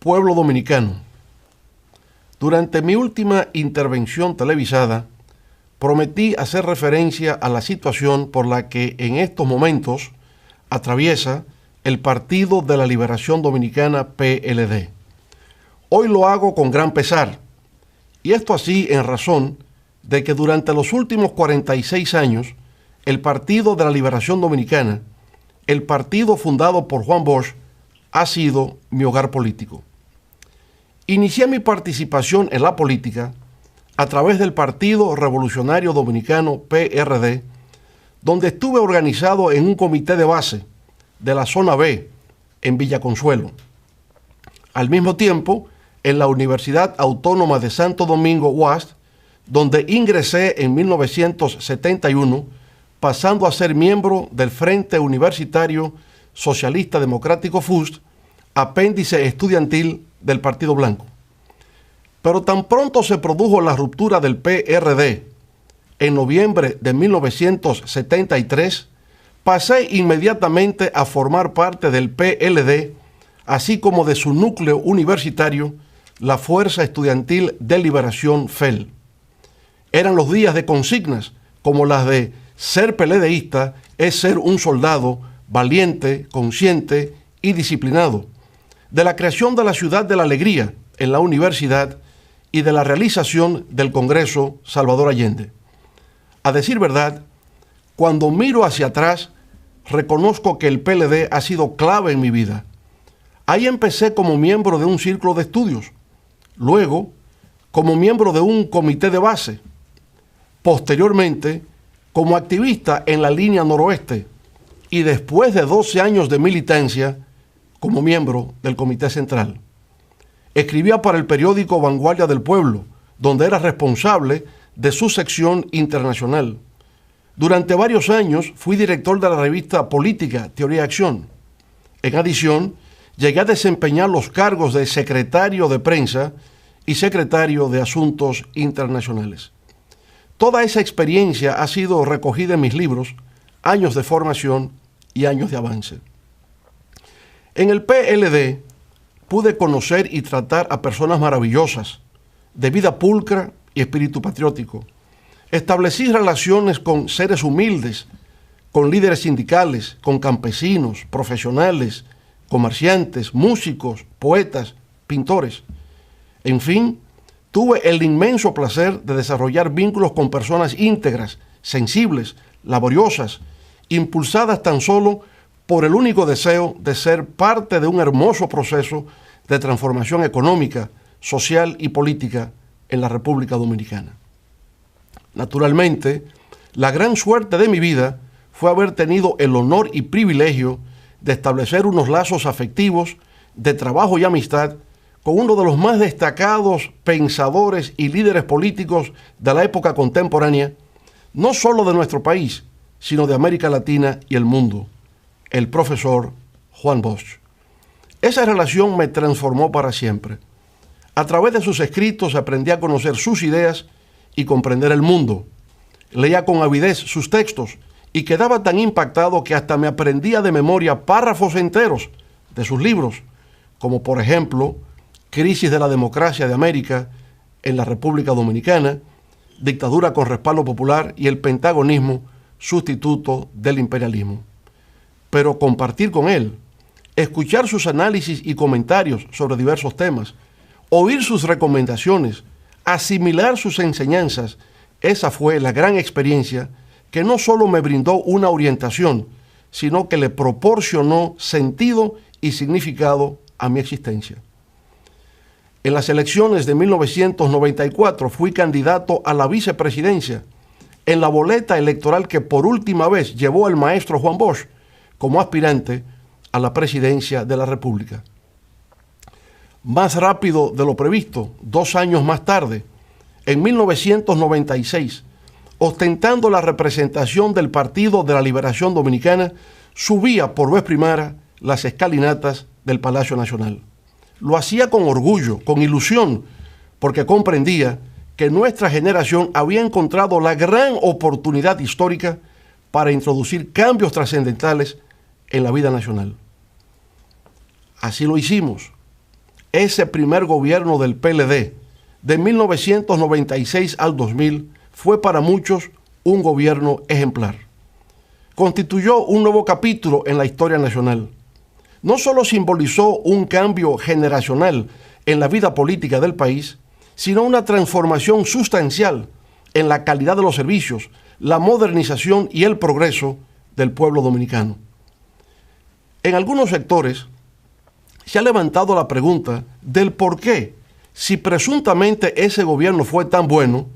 Pueblo dominicano, durante mi última intervención televisada, prometí hacer referencia a la situación por la que en estos momentos atraviesa el Partido de la Liberación Dominicana PLD. Hoy lo hago con gran pesar, y esto así en razón de que durante los últimos 46 años, el Partido de la Liberación Dominicana, el partido fundado por Juan Bosch, ha sido mi hogar político. Inicié mi participación en la política a través del Partido Revolucionario Dominicano PRD, donde estuve organizado en un comité de base de la zona B, en Villa Consuelo. Al mismo tiempo, en la Universidad Autónoma de Santo Domingo, UASD, donde ingresé en 1971, pasando a ser miembro del Frente Universitario Socialista Democrático FUSD, apéndice estudiantil del Partido Blanco. Pero tan pronto se produjo la ruptura del PRD en noviembre de 1973, pasé inmediatamente a formar parte del PLD, así como de su núcleo universitario, la Fuerza Estudiantil de Liberación FEL. Eran los días de consignas como las de ser PLDista es ser un soldado valiente, consciente y disciplinado, de la creación de la Ciudad de la Alegría en la universidad y de la realización del Congreso Salvador Allende. A decir verdad, cuando miro hacia atrás, reconozco que el PLD ha sido clave en mi vida. Ahí empecé como miembro de un círculo de estudios, luego como miembro de un comité de base, posteriormente como activista en la línea noroeste y después de 12 años de militancia como miembro del Comité Central. Escribía para el periódico Vanguardia del Pueblo, donde era responsable de su sección internacional. Durante varios años fui director de la revista política Teoría y Acción. En adición, llegué a desempeñar los cargos de secretario de prensa y secretario de Asuntos Internacionales. Toda esa experiencia ha sido recogida en mis libros, Años de Formación y Años de Avance. En el PLD pude conocer y tratar a personas maravillosas, de vida pulcra y espíritu patriótico. Establecí relaciones con seres humildes, con líderes sindicales, con campesinos, profesionales, comerciantes, músicos, poetas, pintores. En fin, tuve el inmenso placer de desarrollar vínculos con personas íntegras, sensibles, laboriosas, impulsadas tan solo por el único deseo de ser parte de un hermoso proceso de transformación económica, social y política en la República Dominicana. Naturalmente, la gran suerte de mi vida fue haber tenido el honor y privilegio de establecer unos lazos afectivos de trabajo y amistad con uno de los más destacados pensadores y líderes políticos de la época contemporánea, no solo de nuestro país, sino de América Latina y el mundo, el profesor Juan Bosch. Esa relación me transformó para siempre. A través de sus escritos aprendí a conocer sus ideas y comprender el mundo. Leía con avidez sus textos y quedaba tan impactado que hasta me aprendía de memoria párrafos enteros de sus libros, como por ejemplo, Crisis de la Democracia de América en la República Dominicana, Dictadura con respaldo popular y el pentagonismo, sustituto del imperialismo. Pero compartir con él, escuchar sus análisis y comentarios sobre diversos temas, oír sus recomendaciones, asimilar sus enseñanzas, esa fue la gran experiencia que no solo me brindó una orientación, sino que le proporcionó sentido y significado a mi existencia. En las elecciones de 1994 fui candidato a la vicepresidencia en la boleta electoral que por última vez llevó el maestro Juan Bosch como aspirante a la presidencia de la República. Más rápido de lo previsto, 2 años más tarde, en 1996, ostentando la representación del Partido de la Liberación Dominicana, subía por vez primera las escalinatas del Palacio Nacional. Lo hacía con orgullo, con ilusión, porque comprendía que nuestra generación había encontrado la gran oportunidad histórica para introducir cambios trascendentales en la vida nacional. Así lo hicimos. ese primer gobierno del PLD, de 1996 al 2000, fue para muchos un gobierno ejemplar. Constituyó un nuevo capítulo en la historia nacional. No solo simbolizó un cambio generacional en la vida política del país, sino una transformación sustancial en la calidad de los servicios, la modernización y el progreso del pueblo dominicano. En algunos sectores se ha levantado la pregunta del por qué, si presuntamente ese gobierno fue tan bueno,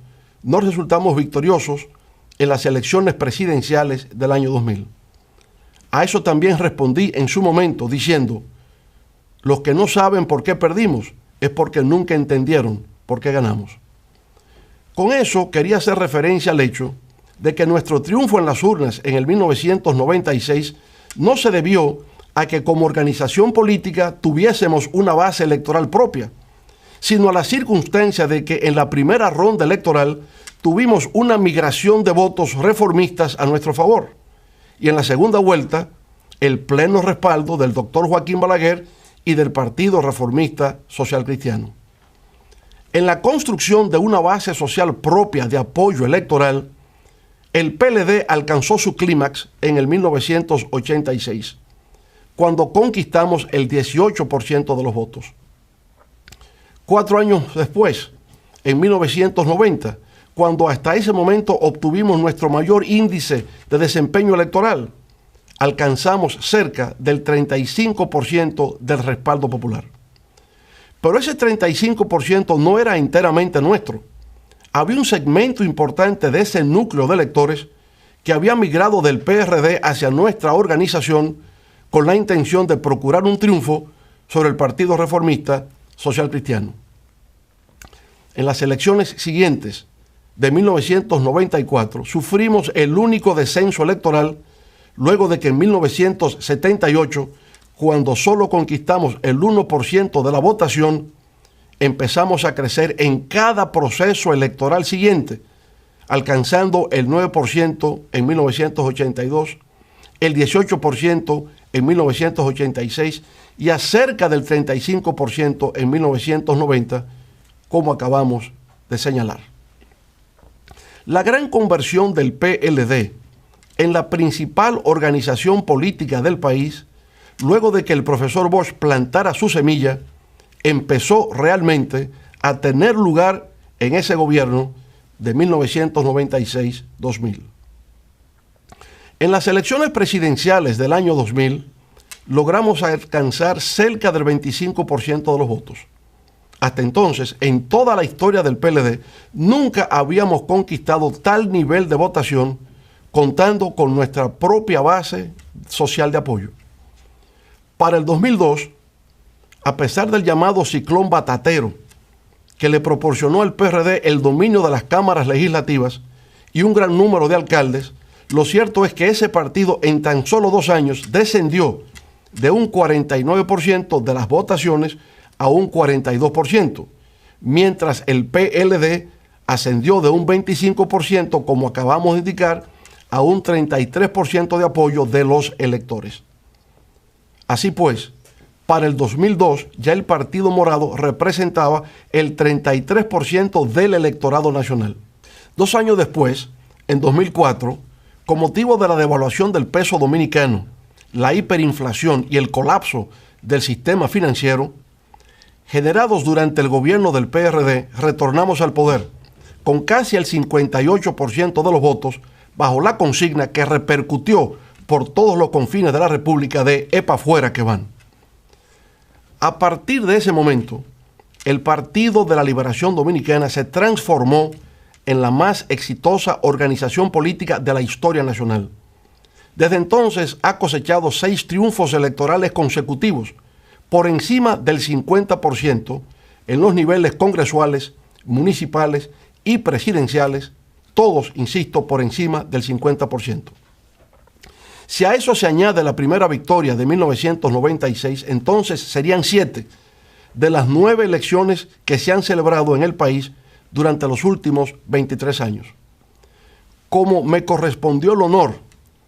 no resultamos victoriosos en las elecciones presidenciales del año 2000. A eso también respondí en su momento diciendo, los que no saben por qué perdimos es porque nunca entendieron por qué ganamos. Con eso quería hacer referencia al hecho de que nuestro triunfo en las urnas en el 1996 no se debió a que como organización política tuviésemos una base electoral propia, sino a la circunstancia de que en la primera ronda electoral tuvimos una migración de votos reformistas a nuestro favor, y en la segunda vuelta el pleno respaldo del doctor Joaquín Balaguer y del Partido Reformista Social Cristiano. En la construcción de una base social propia de apoyo electoral, el PLD alcanzó su clímax en el 1986, cuando conquistamos el 18% de los votos. 4 años después, en 1990, cuando hasta ese momento obtuvimos nuestro mayor índice de desempeño electoral, alcanzamos cerca del 35% del respaldo popular. Pero ese 35% no era enteramente nuestro. Había un segmento importante de ese núcleo de electores que había migrado del PRD hacia nuestra organización con la intención de procurar un triunfo sobre el Partido Reformista Social Cristiano. En las elecciones siguientes de 1994 sufrimos el único descenso electoral luego de que en 1978, cuando solo conquistamos el 1% de la votación, empezamos a crecer en cada proceso electoral siguiente, alcanzando el 9% en 1982, el 18% en 1986 y a cerca del 35% en 1990, como acabamos de señalar. La gran conversión del PLD en la principal organización política del país, luego de que el profesor Bosch plantara su semilla, empezó realmente a tener lugar en ese gobierno de 1996-2000. En las elecciones presidenciales del año 2000, logramos alcanzar cerca del 25% de los votos. Hasta entonces, en toda la historia del PLD, nunca habíamos conquistado tal nivel de votación contando con nuestra propia base social de apoyo. Para el 2002, a pesar del llamado ciclón batatero, que le proporcionó al PRD el dominio de las cámaras legislativas y un gran número de alcaldes, lo cierto es que ese partido en tan solo 2 años descendió de un 49% de las votaciones a un 42%, mientras el PLD ascendió de un 25%, como acabamos de indicar, a un 33% de apoyo de los electores. Así pues, para el 2002 ya el Partido Morado representaba el 33% del electorado nacional. 2 años después, en 2004, con motivo de la devaluación del peso dominicano, la hiperinflación y el colapso del sistema financiero, generados durante el gobierno del PRD, retornamos al poder con casi el 58% de los votos, bajo la consigna que repercutió por todos los confines de la República de "epa fuera que van". A partir de ese momento, el Partido de la Liberación Dominicana se transformó en la más exitosa organización política de la historia nacional. Desde entonces ha cosechado 6 triunfos electorales consecutivos, por encima del 50% en los niveles congresuales, municipales y presidenciales, todos, insisto, por encima del 50%. Si a eso se añade la primera victoria de 1996, entonces serían 7 de las 9 elecciones que se han celebrado en el país durante los últimos 23 años. Como me correspondió el honor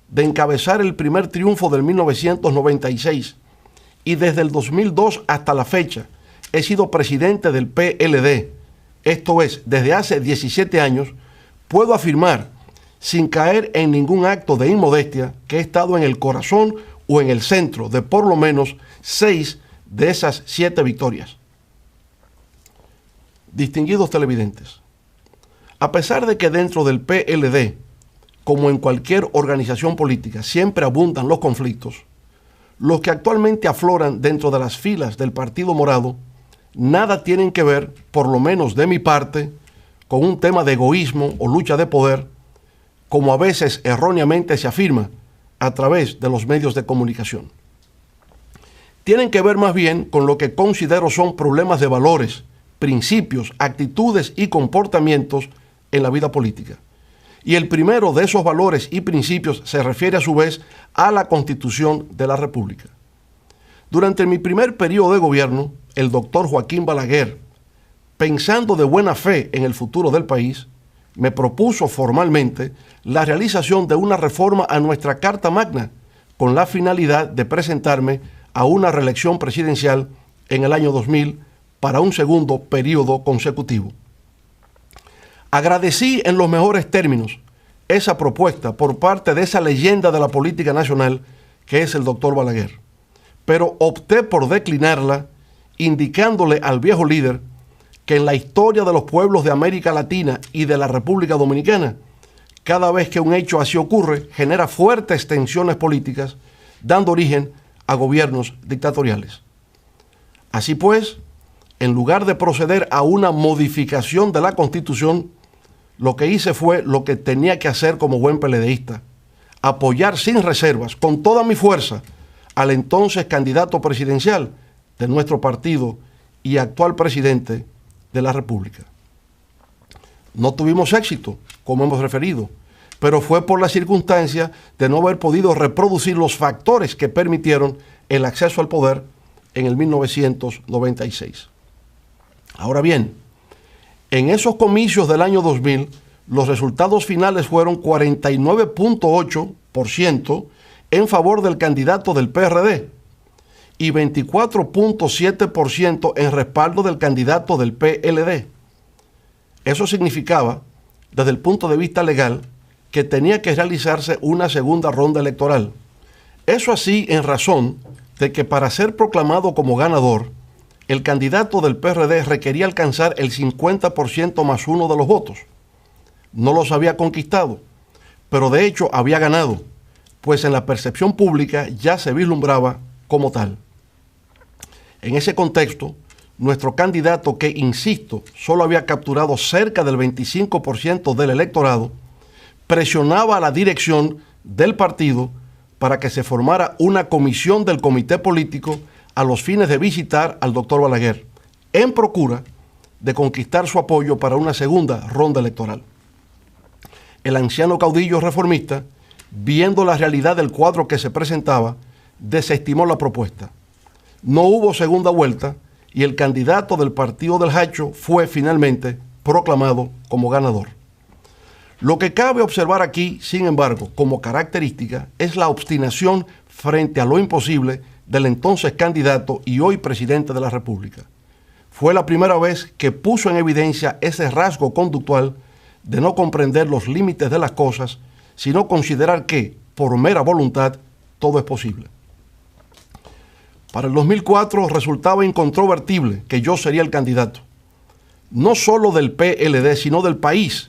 de encabezar el primer triunfo del 1996 y desde el 2002 hasta la fecha, he sido presidente del PLD, esto es, desde hace 17 años, puedo afirmar, sin caer en ningún acto de inmodestia, que he estado en el corazón o en el centro de por lo menos 6 de esas 7 victorias. Distinguidos televidentes, a pesar de que dentro del PLD, como en cualquier organización política, siempre abundan los conflictos, los que actualmente afloran dentro de las filas del Partido Morado nada tienen que ver, por lo menos de mi parte, con un tema de egoísmo o lucha de poder, como a veces erróneamente se afirma a través de los medios de comunicación. Tienen que ver más bien con lo que considero son problemas de valores, principios, actitudes y comportamientos en la vida política. Y el primero de esos valores y principios se refiere a su vez a la Constitución de la República. Durante mi primer periodo de gobierno, el doctor Joaquín Balaguer, pensando de buena fe en el futuro del país, me propuso formalmente la realización de una reforma a nuestra Carta Magna con la finalidad de presentarme a una reelección presidencial en el año 2000 para un segundo periodo consecutivo. Agradecí en los mejores términos esa propuesta por parte de esa leyenda de la política nacional que es el doctor Balaguer, pero opté por declinarla, indicándole al viejo líder que en la historia de los pueblos de América Latina y de la República Dominicana, cada vez que un hecho así ocurre, genera fuertes tensiones políticas, dando origen a gobiernos dictatoriales. Así pues, en lugar de proceder a una modificación de la Constitución, lo que hice fue lo que tenía que hacer como buen PLDista: apoyar sin reservas, con toda mi fuerza, al entonces candidato presidencial de nuestro partido y actual presidente de la República. No tuvimos éxito, como hemos referido, pero fue por la circunstancia de no haber podido reproducir los factores que permitieron el acceso al poder en el 1996. Ahora bien, en esos comicios del año 2000, los resultados finales fueron 49.8% en favor del candidato del PRD y 24.7% en respaldo del candidato del PLD. Eso significaba, desde el punto de vista legal, que tenía que realizarse una segunda ronda electoral. Eso así en razón de que para ser proclamado como ganador, el candidato del PRD requería alcanzar el 50% más 1 de los votos. No los había conquistado, pero de hecho había ganado, pues en la percepción pública ya se vislumbraba como tal. En ese contexto, nuestro candidato, que, insisto, solo había capturado cerca del 25% del electorado, presionaba a la dirección del partido para que se formara una comisión del comité político a los fines de visitar al doctor Balaguer, en procura de conquistar su apoyo para una segunda ronda electoral. El anciano caudillo reformista, viendo la realidad del cuadro que se presentaba, desestimó la propuesta. No hubo segunda vuelta y el candidato del partido del Hacho fue finalmente proclamado como ganador. Lo que cabe observar aquí, sin embargo, como característica, es la obstinación frente a lo imposible del entonces candidato y hoy presidente de la República. Fue la primera vez que puso en evidencia ese rasgo conductual de no comprender los límites de las cosas, sino considerar que, por mera voluntad, todo es posible. Para el 2004 resultaba incontrovertible que yo sería el candidato, no solo del PLD, sino del país,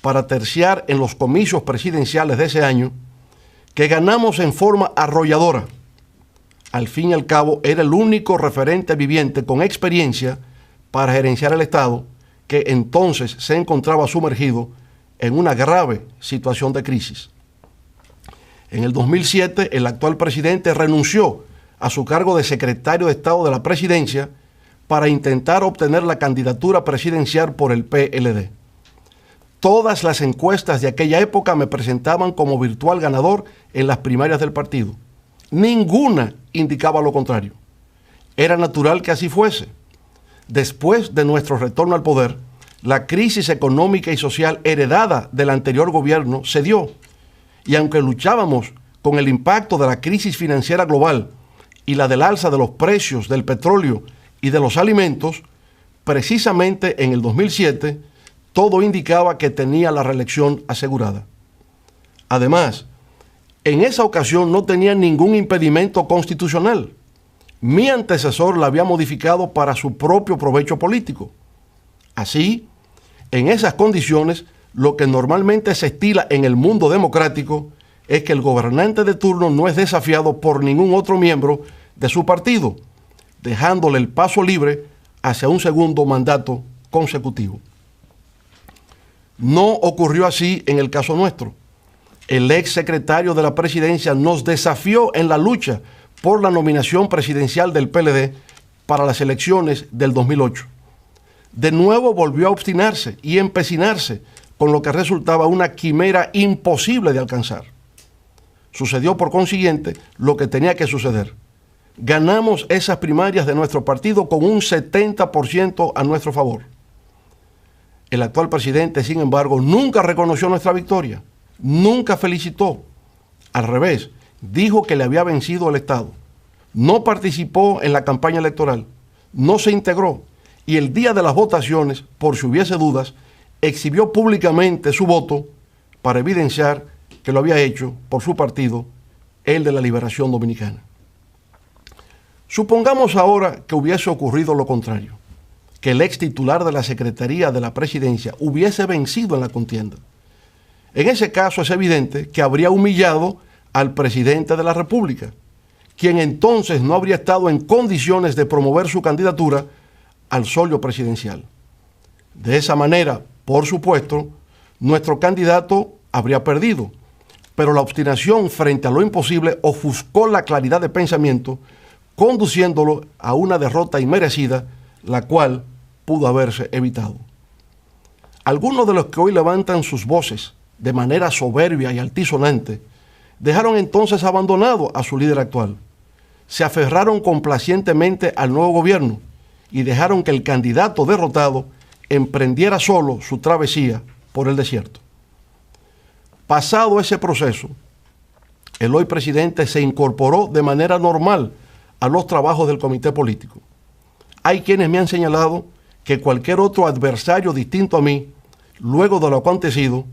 para terciar en los comicios presidenciales de ese año, que ganamos en forma arrolladora. Al fin y al cabo, era el único referente viviente con experiencia para gerenciar el Estado, que entonces se encontraba sumergido en una grave situación de crisis. En el 2007, el actual presidente renunció a su cargo de secretario de Estado de la Presidencia para intentar obtener la candidatura presidencial por el PLD. Todas las encuestas de aquella época me presentaban como virtual ganador en las primarias del partido. Ninguna indicaba lo contrario. Era natural que así fuese. Después de nuestro retorno al poder, la crisis económica y social heredada del anterior gobierno se dio, y aunque luchábamos con el impacto de la crisis financiera global y la del alza de los precios del petróleo y de los alimentos, precisamente en el 2007, todo indicaba que tenía la reelección asegurada. Además, en esa ocasión no tenía ningún impedimento constitucional. Mi antecesor la había modificado para su propio provecho político. Así, en esas condiciones, lo que normalmente se estila en el mundo democrático es que el gobernante de turno no es desafiado por ningún otro miembro de su partido, dejándole el paso libre hacia un segundo mandato consecutivo. No ocurrió así en el caso nuestro. El ex secretario de la presidencia nos desafió en la lucha por la nominación presidencial del PLD para las elecciones del 2008. De nuevo volvió a obstinarse y empecinarse con lo que resultaba una quimera imposible de alcanzar. Sucedió por consiguiente lo que tenía que suceder. Ganamos esas primarias de nuestro partido con un 70% a nuestro favor. El actual presidente, sin embargo, nunca reconoció nuestra victoria, nunca felicitó. Al revés, dijo que le había vencido el Estado. No participó en la campaña electoral, no se integró y el día de las votaciones, por si hubiese dudas, exhibió públicamente su voto para evidenciar que lo había hecho por su partido, el de la Liberación Dominicana. Supongamos ahora que hubiese ocurrido lo contrario, que el ex titular de la Secretaría de la Presidencia hubiese vencido en la contienda. En ese caso es evidente que habría humillado al presidente de la República, quien entonces no habría estado en condiciones de promover su candidatura al solio presidencial. De esa manera, por supuesto, nuestro candidato habría perdido, pero la obstinación frente a lo imposible ofuscó la claridad de pensamiento, conduciéndolo a una derrota inmerecida, la cual pudo haberse evitado. Algunos de los que hoy levantan sus voces de manera soberbia y altisonante dejaron entonces abandonado a su líder actual. Se aferraron complacientemente al nuevo gobierno y dejaron que el candidato derrotado emprendiera solo su travesía por el desierto. Pasado ese proceso, el hoy presidente se incorporó de manera normal a los trabajos del comité político. Hay quienes me han señalado que cualquier otro adversario distinto a mí, luego de lo acontecido,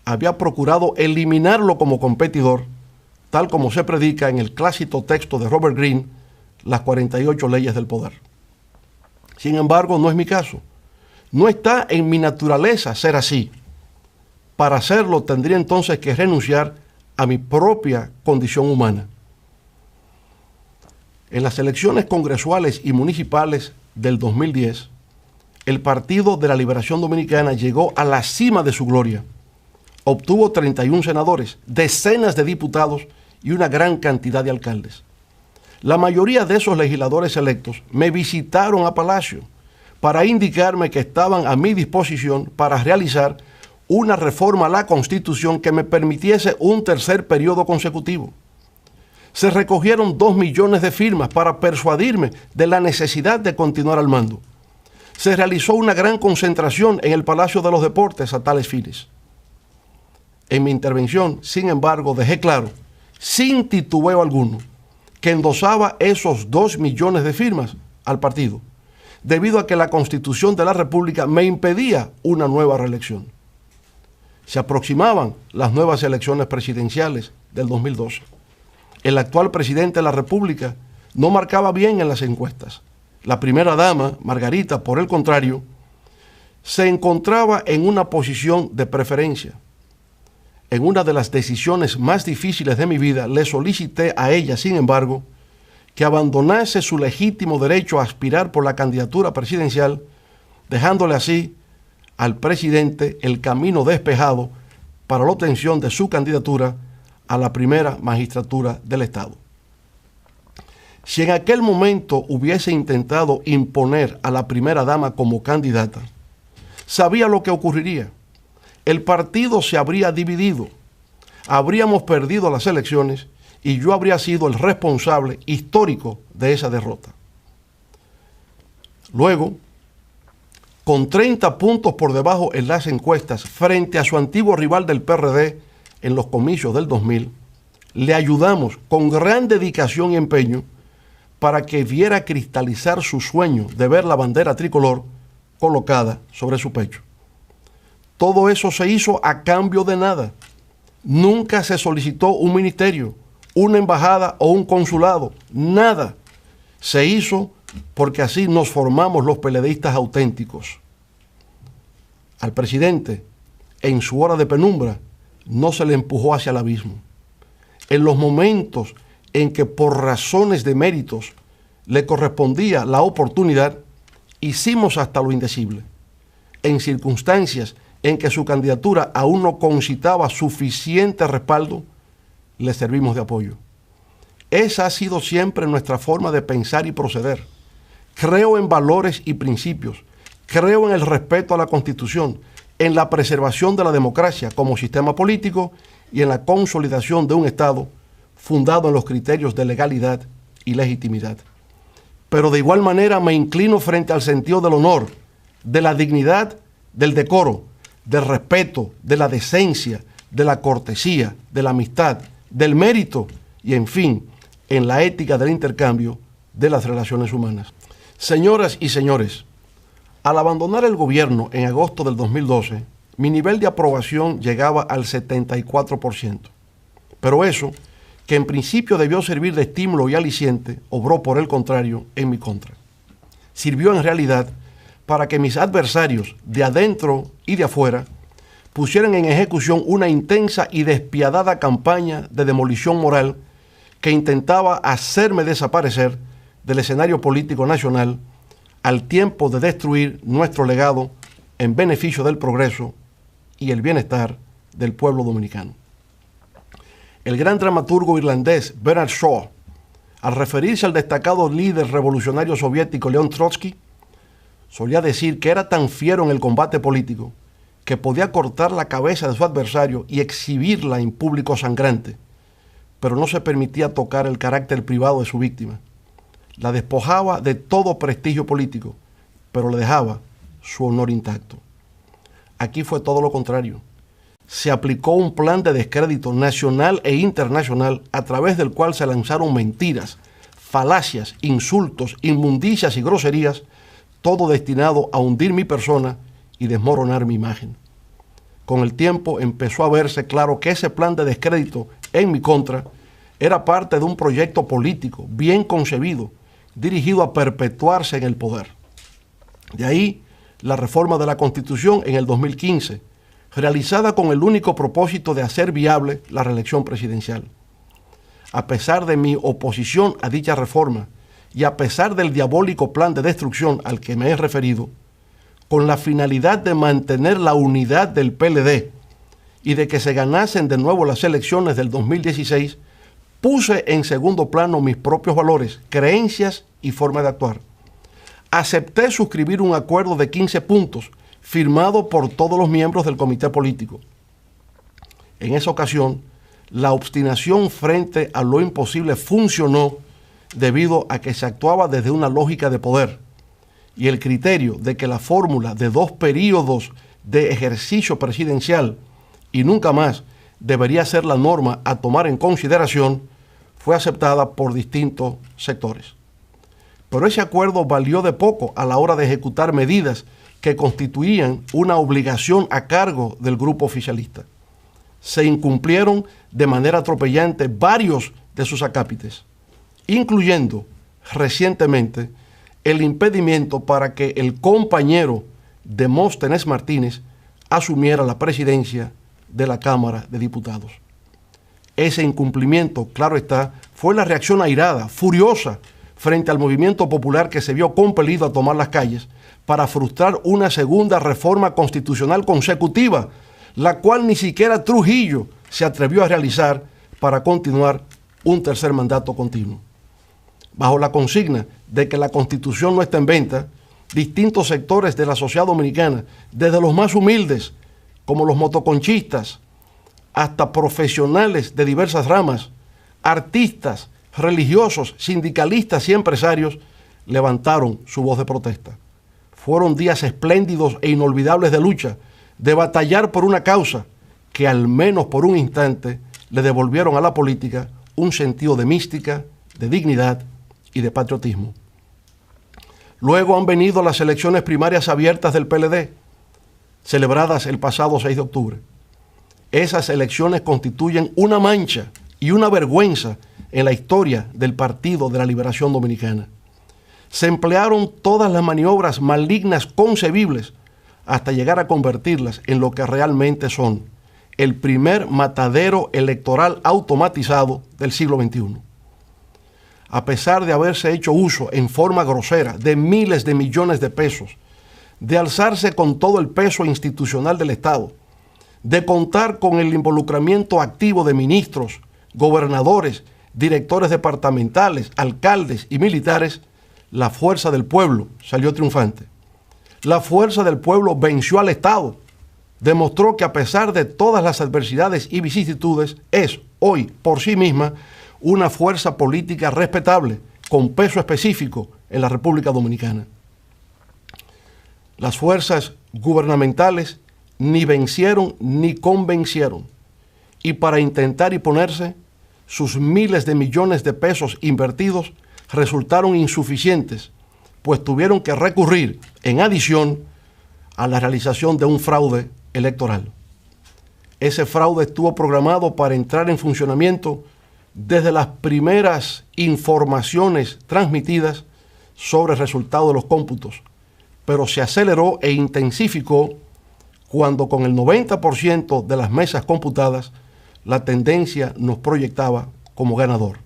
había procurado eliminarlo como competidor, tal como se predica en el clásico texto de Robert Greene, Las 48 leyes del poder. Sin embargo, no es mi caso. No está en mi naturaleza ser así. Para hacerlo tendría entonces que renunciar a mi propia condición humana. En las elecciones congresuales y municipales del 2010, el Partido de la Liberación Dominicana llegó a la cima de su gloria. Obtuvo 31 senadores, decenas de diputados y una gran cantidad de alcaldes. La mayoría de esos legisladores electos me visitaron a Palacio para indicarme que estaban a mi disposición para realizar una reforma a la Constitución que me permitiese un tercer periodo consecutivo. Se recogieron 2 millones de firmas para persuadirme de la necesidad de continuar al mando. Se realizó una gran concentración en el Palacio de los Deportes a tales fines. En mi intervención, sin embargo, dejé claro, sin titubeo alguno, que endosaba esos 2 millones de firmas al partido, debido a que la Constitución de la República me impedía una nueva reelección. Se aproximaban las nuevas elecciones presidenciales del 2012. El actual presidente de la República no marcaba bien en las encuestas. La primera dama, Margarita, por el contrario, se encontraba en una posición de preferencia. En una de las decisiones más difíciles de mi vida, le solicité a ella, sin embargo, que abandonase su legítimo derecho a aspirar por la candidatura presidencial, dejándole así al presidente el camino despejado para la obtención de su candidatura a la primera magistratura del Estado. Si en aquel momento hubiese intentado imponer a la primera dama como candidata, sabía lo que ocurriría. El partido se habría dividido, habríamos perdido las elecciones y yo habría sido el responsable histórico de esa derrota. Luego, con 30 puntos por debajo en las encuestas frente a su antiguo rival del PRD en los comicios del 2000, le ayudamos con gran dedicación y empeño para que viera cristalizar su sueño de ver la bandera tricolor colocada sobre su pecho. Todo eso se hizo a cambio de nada. Nunca se solicitó un ministerio, una embajada o un consulado, nada. Se hizo porque así nos formamos los PLDistas auténticos. Al presidente, en su hora de penumbra, no se le empujó hacia el abismo. En los momentos en que por razones de méritos le correspondía la oportunidad, hicimos hasta lo indecible. En circunstancias en que su candidatura aún no concitaba suficiente respaldo, le servimos de apoyo. Esa ha sido siempre nuestra forma de pensar y proceder. Creo en valores y principios, creo en el respeto a la Constitución, en la preservación de la democracia como sistema político y en la consolidación de un Estado fundado en los criterios de legalidad y legitimidad. Pero de igual manera me inclino frente al sentido del honor, de la dignidad, del decoro, del respeto, de la decencia, de la cortesía, de la amistad, del mérito y, en fin, en la ética del intercambio de las relaciones humanas. Señoras y señores, al abandonar el gobierno en agosto del 2012, mi nivel de aprobación llegaba al 74%. Pero eso, que en principio debió servir de estímulo y aliciente, obró por el contrario en mi contra. Sirvió en realidad para que mis adversarios de adentro y de afuera pusieran en ejecución una intensa y despiadada campaña de demolición moral que intentaba hacerme desaparecer del escenario político nacional al tiempo de destruir nuestro legado en beneficio del progreso y el bienestar del pueblo dominicano. El gran dramaturgo irlandés Bernard Shaw, al referirse al destacado líder revolucionario soviético León Trotsky, solía decir que era tan fiero en el combate político que podía cortar la cabeza de su adversario y exhibirla en público sangrante, pero no se permitía tocar el carácter privado de su víctima. La despojaba de todo prestigio político, pero le dejaba su honor intacto. Aquí fue todo lo contrario. Se aplicó un plan de descrédito nacional e internacional a través del cual se lanzaron mentiras, falacias, insultos, inmundicias y groserías, todo destinado a hundir mi persona y desmoronar mi imagen. Con el tiempo empezó a verse claro que ese plan de descrédito en mi contra era parte de un proyecto político bien concebido, dirigido a perpetuarse en el poder. De ahí la reforma de la Constitución en el 2015, realizada con el único propósito de hacer viable la reelección presidencial. A pesar de mi oposición a dicha reforma y a pesar del diabólico plan de destrucción al que me he referido, con la finalidad de mantener la unidad del PLD y de que se ganasen de nuevo las elecciones del 2016, puse en segundo plano mis propios valores, creencias y forma de actuar. Acepté suscribir un acuerdo de 15 puntos firmado por todos los miembros del comité político. En esa ocasión, la obstinación frente a lo imposible funcionó debido a que se actuaba desde una lógica de poder y el criterio de que la fórmula de 2 periodos de ejercicio presidencial y nunca más debería ser la norma a tomar en consideración fue aceptada por distintos sectores. Pero ese acuerdo valió de poco a la hora de ejecutar medidas que constituían una obligación a cargo del grupo oficialista. Se incumplieron de manera atropellante varios de sus acápites, incluyendo recientemente el impedimento para que el compañero Demóstenes Martínez asumiera la presidencia de la Cámara de Diputados. Ese incumplimiento, claro está, fue la reacción airada, furiosa, frente al movimiento popular que se vio compelido a tomar las calles para frustrar una segunda reforma constitucional consecutiva, la cual ni siquiera Trujillo se atrevió a realizar para continuar un tercer mandato continuo. Bajo la consigna de que la Constitución no está en venta, distintos sectores de la sociedad dominicana, desde los más humildes, como los motoconchistas, hasta profesionales de diversas ramas, artistas, religiosos, sindicalistas y empresarios, levantaron su voz de protesta. Fueron días espléndidos e inolvidables de lucha, de batallar por una causa que al menos por un instante le devolvieron a la política un sentido de mística, de dignidad y de patriotismo. Luego han venido las elecciones primarias abiertas del PLD, celebradas el pasado 6 de octubre. Esas elecciones constituyen una mancha y una vergüenza en la historia del Partido de la Liberación Dominicana. Se emplearon todas las maniobras malignas concebibles hasta llegar a convertirlas en lo que realmente son: el primer matadero electoral automatizado del siglo XXI. A pesar de haberse hecho uso en forma grosera de miles de millones de pesos, de alzarse con todo el peso institucional del Estado, de contar con el involucramiento activo de ministros, gobernadores, directores departamentales, alcaldes y militares, la fuerza del pueblo salió triunfante. La fuerza del pueblo venció al Estado, demostró que a pesar de todas las adversidades y vicisitudes, es hoy por sí misma una fuerza política respetable, con peso específico en la República Dominicana. Las fuerzas gubernamentales ni vencieron ni convencieron, y para intentar imponerse, sus miles de millones de pesos invertidos resultaron insuficientes, pues tuvieron que recurrir, en adición, a la realización de un fraude electoral. Ese fraude estuvo programado para entrar en funcionamiento desde las primeras informaciones transmitidas sobre el resultado de los cómputos, pero se aceleró e intensificó cuando con el 90% de las mesas computadas la tendencia nos proyectaba como ganador.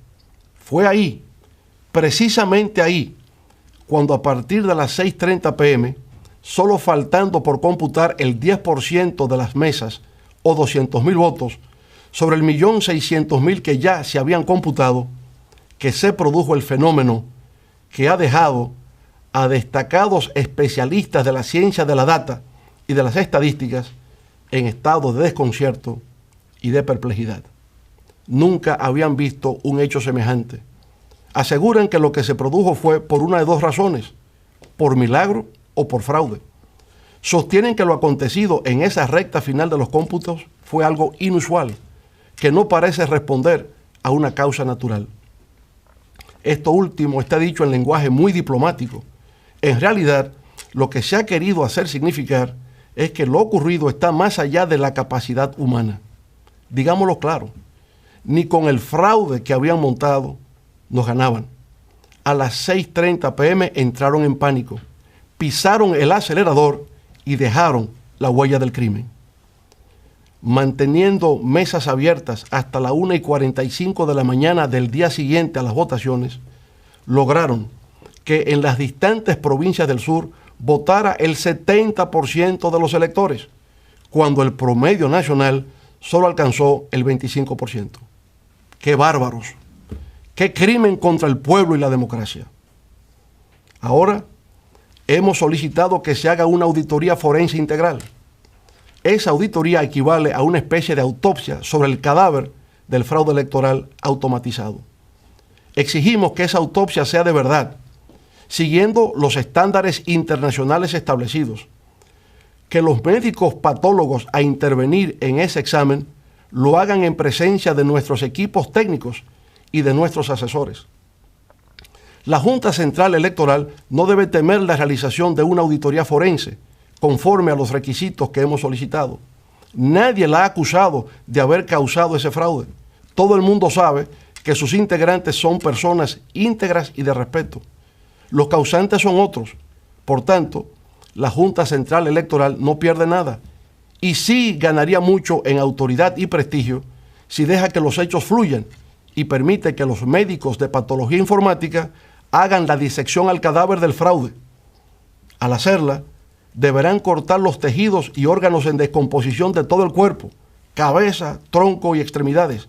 Fue ahí, precisamente ahí, cuando a partir de las 6:30 p.m., solo faltando por computar el 10% de las mesas o 200.000 votos sobre el 1.600.000 que ya se habían computado, que se produjo el fenómeno que ha dejado a destacados especialistas de la ciencia de la data y de las estadísticas en estado de desconcierto y de perplejidad. Nunca habían visto un hecho semejante. Aseguran que lo que se produjo fue por una de dos razones: por milagro o por fraude. Sostienen que lo acontecido en esa recta final de los cómputos fue algo inusual, que no parece responder a una causa natural. Esto último está dicho en lenguaje muy diplomático. En realidad, lo que se ha querido hacer significar es que lo ocurrido está más allá de la capacidad humana. Digámoslo claro, ni con el fraude que habían montado nos ganaban. A las 6:30 p.m. entraron en pánico, pisaron el acelerador y dejaron la huella del crimen. Manteniendo mesas abiertas hasta la 1:45 de la mañana del día siguiente a las votaciones, lograron que en las distantes provincias del sur votara el 70% de los electores, cuando el promedio nacional solo alcanzó el 25%. ¡Qué bárbaros! ¡Qué crimen contra el pueblo y la democracia! Ahora hemos solicitado que se haga una auditoría forense integral. Esa auditoría equivale a una especie de autopsia sobre el cadáver del fraude electoral automatizado. Exigimos que esa autopsia sea de verdad, siguiendo los estándares internacionales establecidos, que los médicos patólogos a intervenir en ese examen lo hagan en presencia de nuestros equipos técnicos y de nuestros asesores. La Junta Central Electoral no debe temer la realización de una auditoría forense, conforme a los requisitos que hemos solicitado. Nadie la ha acusado de haber causado ese fraude. Todo el mundo sabe que sus integrantes son personas íntegras y de respeto. Los causantes son otros. Por tanto, la Junta Central Electoral no pierde nada y sí ganaría mucho en autoridad y prestigio si deja que los hechos fluyan y permite que los médicos de patología informática hagan la disección al cadáver del fraude. Al hacerla, deberán cortar los tejidos y órganos en descomposición de todo el cuerpo, cabeza, tronco y extremidades,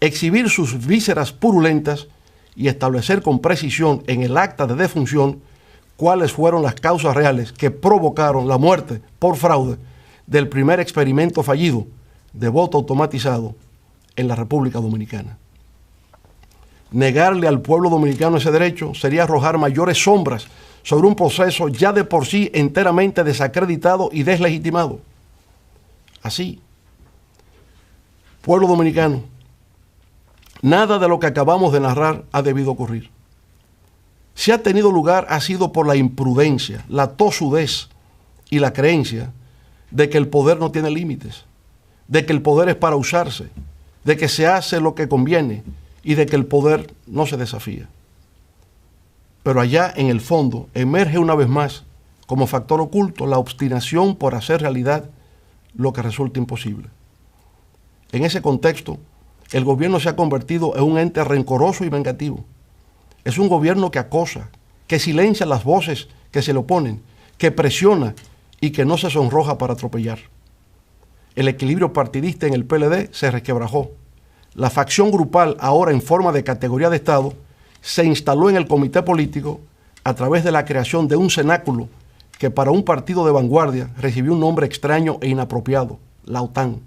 exhibir sus vísceras purulentas y establecer con precisión en el acta de defunción cuáles fueron las causas reales que provocaron la muerte por fraude del primer experimento fallido de voto automatizado en la República Dominicana. Negarle al pueblo dominicano ese derecho sería arrojar mayores sombras sobre un proceso ya de por sí enteramente desacreditado y deslegitimado. Así, pueblo dominicano, nada de lo que acabamos de narrar ha debido ocurrir. Si ha tenido lugar ha sido por la imprudencia, la tosudez y la creencia de que el poder no tiene límites, de que el poder es para usarse, de que se hace lo que conviene y de que el poder no se desafía. Pero allá en el fondo emerge una vez más como factor oculto la obstinación por hacer realidad lo que resulta imposible. En ese contexto, el gobierno se ha convertido en un ente rencoroso y vengativo. Es un gobierno que acosa, que silencia las voces que se le oponen, que presiona y que no se sonroja para atropellar. El equilibrio partidista en el PLD se resquebrajó. La facción grupal, ahora en forma de categoría de Estado, se instaló en el comité político a través de la creación de un cenáculo que para un partido de vanguardia recibió un nombre extraño e inapropiado, la OTAN.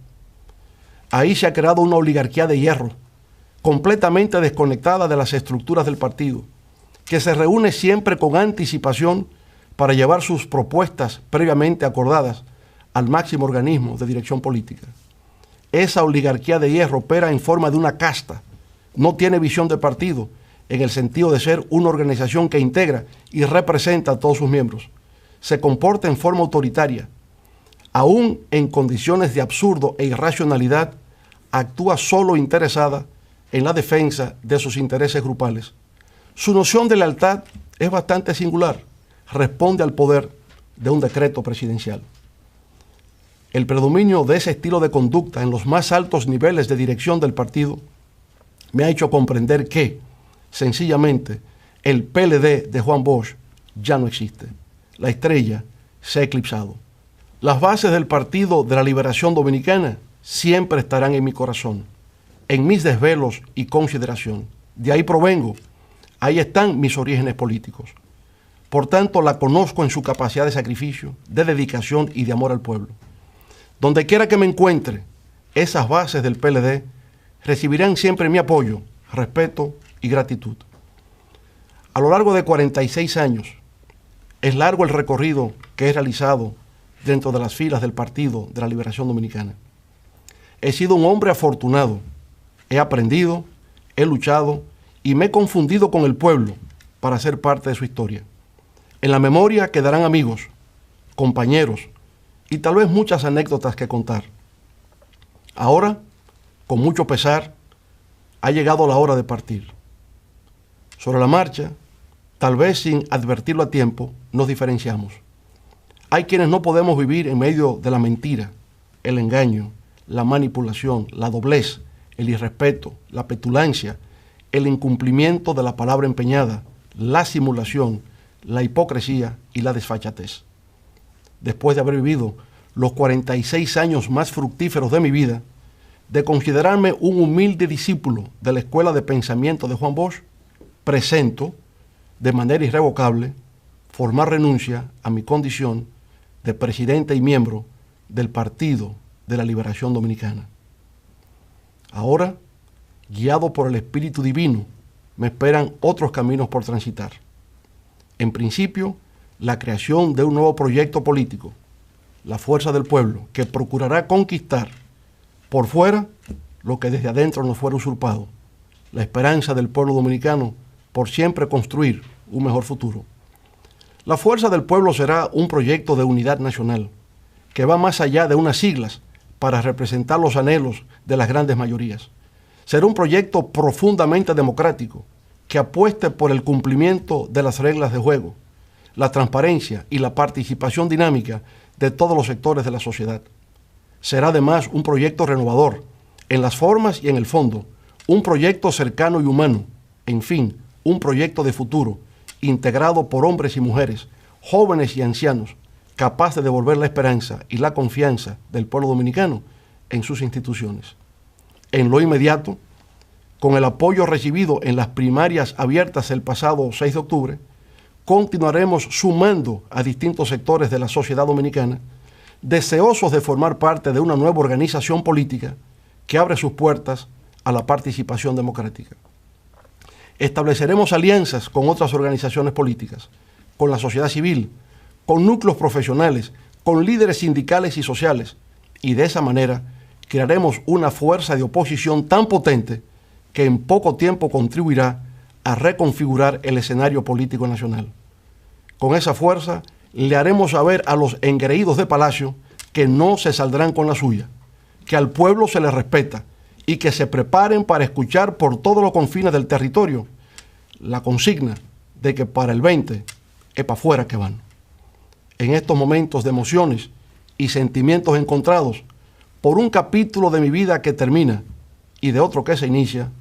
Ahí se ha creado una oligarquía de hierro, completamente desconectada de las estructuras del partido, que se reúne siempre con anticipación para llevar sus propuestas previamente acordadas al máximo organismo de dirección política. Esa oligarquía de hierro opera en forma de una casta, no tiene visión de partido, en el sentido de ser una organización que integra y representa a todos sus miembros. Se comporta en forma autoritaria. Aún en condiciones de absurdo e irracionalidad, actúa solo interesada en la defensa de sus intereses grupales. Su noción de lealtad es bastante singular. Responde al poder de un decreto presidencial. El predominio de ese estilo de conducta en los más altos niveles de dirección del partido me ha hecho comprender que, sencillamente, el PLD de Juan Bosch ya no existe. La estrella se ha eclipsado. Las bases del Partido de la Liberación Dominicana siempre estarán en mi corazón, en mis desvelos y consideración. De ahí provengo, ahí están mis orígenes políticos. Por tanto, la conozco en su capacidad de sacrificio, de dedicación y de amor al pueblo. Donde quiera que me encuentre, esas bases del PLD recibirán siempre mi apoyo, respeto y gratitud. A lo largo de 46 años, es largo el recorrido que he realizado dentro de las filas del Partido de la Liberación Dominicana. He sido un hombre afortunado, he aprendido, he luchado y me he confundido con el pueblo para ser parte de su historia. En la memoria quedarán amigos, compañeros y tal vez muchas anécdotas que contar. Ahora, con mucho pesar, ha llegado la hora de partir. Sobre la marcha, tal vez sin advertirlo a tiempo, nos diferenciamos. Hay quienes no podemos vivir en medio de la mentira, el engaño, la manipulación, la doblez, el irrespeto, la petulancia, el incumplimiento de la palabra empeñada, la simulación, la hipocresía y la desfachatez. Después de haber vivido los 46 años más fructíferos de mi vida, de considerarme un humilde discípulo de la Escuela de Pensamiento de Juan Bosch, presento, de manera irrevocable, formar renuncia a mi condición de presidente y miembro del Partido de la Liberación Dominicana. Ahora, guiado por el Espíritu Divino, me esperan otros caminos por transitar. En principio, la creación de un nuevo proyecto político, la fuerza del pueblo, que procurará conquistar por fuera lo que desde adentro nos fuera usurpado, la esperanza del pueblo dominicano por siempre construir un mejor futuro. La fuerza del pueblo será un proyecto de unidad nacional que va más allá de unas siglas para representar los anhelos de las grandes mayorías. Será un proyecto profundamente democrático que apueste por el cumplimiento de las reglas de juego, la transparencia y la participación dinámica de todos los sectores de la sociedad. Será además un proyecto renovador en las formas y en el fondo, un proyecto cercano y humano, en fin, un proyecto de futuro integrado por hombres y mujeres, jóvenes y ancianos, capaz de devolver la esperanza y la confianza del pueblo dominicano en sus instituciones. En lo inmediato, con el apoyo recibido en las primarias abiertas el pasado 6 de octubre, continuaremos sumando a distintos sectores de la sociedad dominicana, deseosos de formar parte de una nueva organización política que abre sus puertas a la participación democrática. Estableceremos alianzas con otras organizaciones políticas, con la sociedad civil, con núcleos profesionales, con líderes sindicales y sociales, y de esa manera crearemos una fuerza de oposición tan potente que en poco tiempo contribuirá a reconfigurar el escenario político nacional. Con esa fuerza le haremos saber a los engreídos de Palacio que no se saldrán con la suya, que al pueblo se le respeta y que se preparen para escuchar por todos los confines del territorio la consigna de que para el 20 es para afuera que van. En estos momentos de emociones y sentimientos encontrados, por un capítulo de mi vida que termina y de otro que se inicia,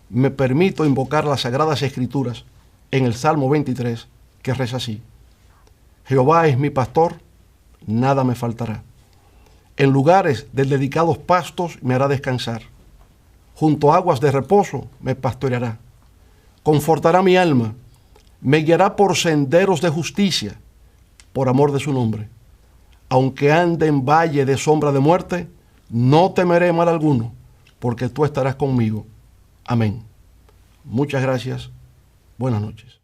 me permito invocar las Sagradas Escrituras en el Salmo 23, que reza así: Jehová es mi pastor, nada me faltará. En lugares de dedicados pastos me hará descansar. Junto a aguas de reposo me pastoreará. Confortará mi alma, me guiará por senderos de justicia, por amor de su nombre. Aunque ande en valle de sombra de muerte, no temeré mal alguno, porque tú estarás conmigo. Amén. Muchas gracias. Buenas noches.